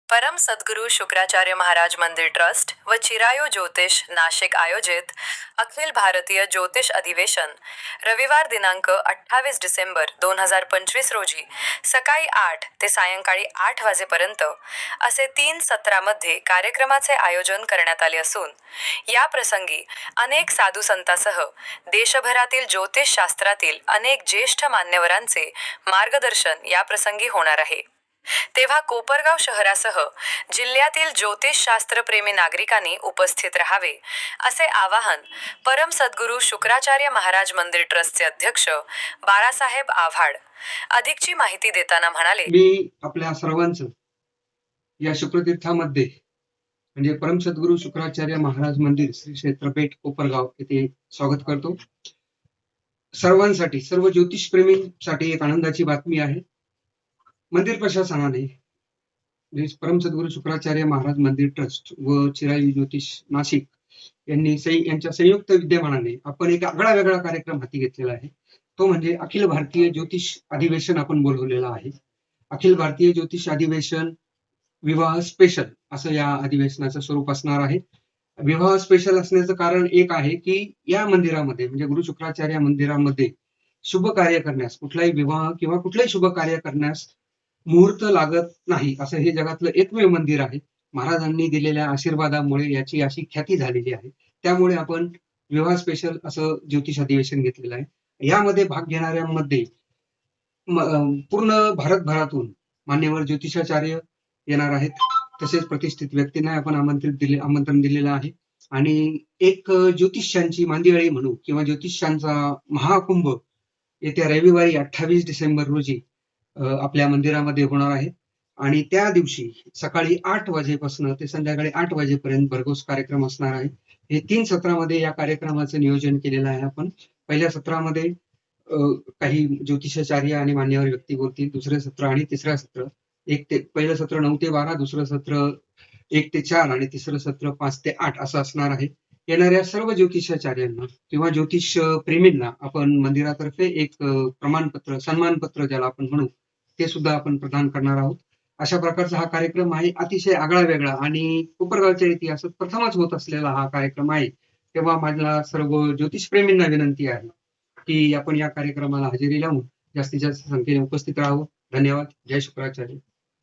परम सद्गुरु शुक्राचार्य महाराज मंदिर ट्रस्ट व चिरायू ज्योतिष नाशिक आयोजित अखिल भारतीय ज्योतिष अधिवेशन रविवार दिनांक 28 डिसेंबर 2025 रोजी सकाळी 8 ते सायंकाळी 8 वाजेपर्यंत असे 3 सत्रामध्ये कार्यक्रमाचे आयोजन करण्यात आले असून या प्रसंगी अनेक साधू संतांसह देशभरातील ज्योतिष शास्त्रातील अनेक ज्येष्ठ मान्यवरांचे मार्गदर्शन या प्रसंगी होणार आहे। तेव्हा कोपरगाव शहरासह जिल्ह्यातील ज्योतिषशास्त्र प्रेमी नागरिकांनी उपस्थित राहावे असे आवाहन परम सद्गुरु शुक्राचार्य महाराज मंदिर ट्रस्टचे अध्यक्ष बाळासाहेब आव्हाड अधिकची माहिती देताना म्हणाले, मी आपल्या सर्वांचं या शुक्रतीर्थामध्ये म्हणजे परम सद्गुरु शुक्राचार्य महाराज मंदिर श्री क्षेत्र पेठ कोपरगाव येथे स्वागत करतो। सर्वांसाठी सर्व ज्योतिष प्रेमींसाठी एक आनंदाची बातमी आहे। मंदिर प्रशासनाने परम सद्गुरु शुक्राचार्य महाराज मंदिर ट्रस्ट व चिरायू ज्योतिष नाशिक यांच्या संयुक्त विद्यमानाने आपण एक आगळा वेगळा कार्यक्रम हाती घेतलेला आहे। तो म्हणजे अखिल भारतीय ज्योतिष अधिवेशन आपण बोलवलेला आहे। अखिल भारतीय ज्योतिष अधिवेशन विवाह स्पेशल असं या अधिवेशनाचं स्वरूप असणार आहे। विवाह स्पेशल असण्याचं कारण एक आहे की या मंदिरामध्ये म्हणजे गुरु शुक्राचार्य मंदिरामध्ये शुभ कार्य करण्यास, कुठलाही विवाह किंवा कुठलाही शुभ कार्य करण्यास मुहूर्त लागत नाही असं हे जगातलं एकमेव मंदिर आहे। महाराजांनी दिलेल्या आशीर्वादामुळे याची अशी ख्याती झालेली आहे। त्यामुळे आपण विवाह स्पेशल असं ज्योतिष अधिवेशन घेतलेलं आहे। यामध्ये भाग घेणाऱ्यांमध्ये पूर्ण भारतभरातून मान्यवर ज्योतिषाचार्य येणार आहेत। तसेच प्रतिष्ठित व्यक्तींना आपण आमंत्रण दिलेलं आहे आणि एक ज्योतिषांची मांदियाळी म्हणू किंवा ज्योतिषांचा महाकुंभ येत्या रविवारी 28 डिसेंबर रोजी आपल्या मंदिरामध्ये होणार आहे आणि त्या दिवशी सकाळी 8 वाजेपासून ते संध्याकाळी 8 वाजेपर्यंत भरघोस कार्यक्रम असणार आहे। हे 3 सत्रामध्ये या कार्यक्रमाचं नियोजन केलेलं आहे आपण। पहिल्या सत्रामध्ये काही ज्योतिषाचार्य आणि मान्यवर व्यक्ती बोलतील, दुसरे सत्र आणि तिसरं सत्र पहिलं सत्र 9 ते 12, दुसरं सत्र 1 ते 4 आणि तिसरं सत्र 5 ते 8 असं असणार आहे। येणाऱ्या सर्व ज्योतिषाचार्यांना किंवा ज्योतिष प्रेमींना आपण मंदिरातर्फे एक प्रमाणपत्र, सन्मानपत्र ज्याला आपण म्हणू ते सुद्धा आपण प्रदान करणार आहोत। अशा प्रकारचा हा कार्यक्रम आहे। अतिशय आगळा वेगळा आणि कोपरगावच्या इतिहासात प्रथमच होत असलेला हा कार्यक्रम आहे। तेव्हा माझ्या सर्व ज्योतिष प्रेमींना विनंती आहे की आपण या कार्यक्रमाला हजेरी लावून जास्तीत जास्त संख्येने उपस्थित राहावं। धन्यवाद। जय शुक्राचार्य।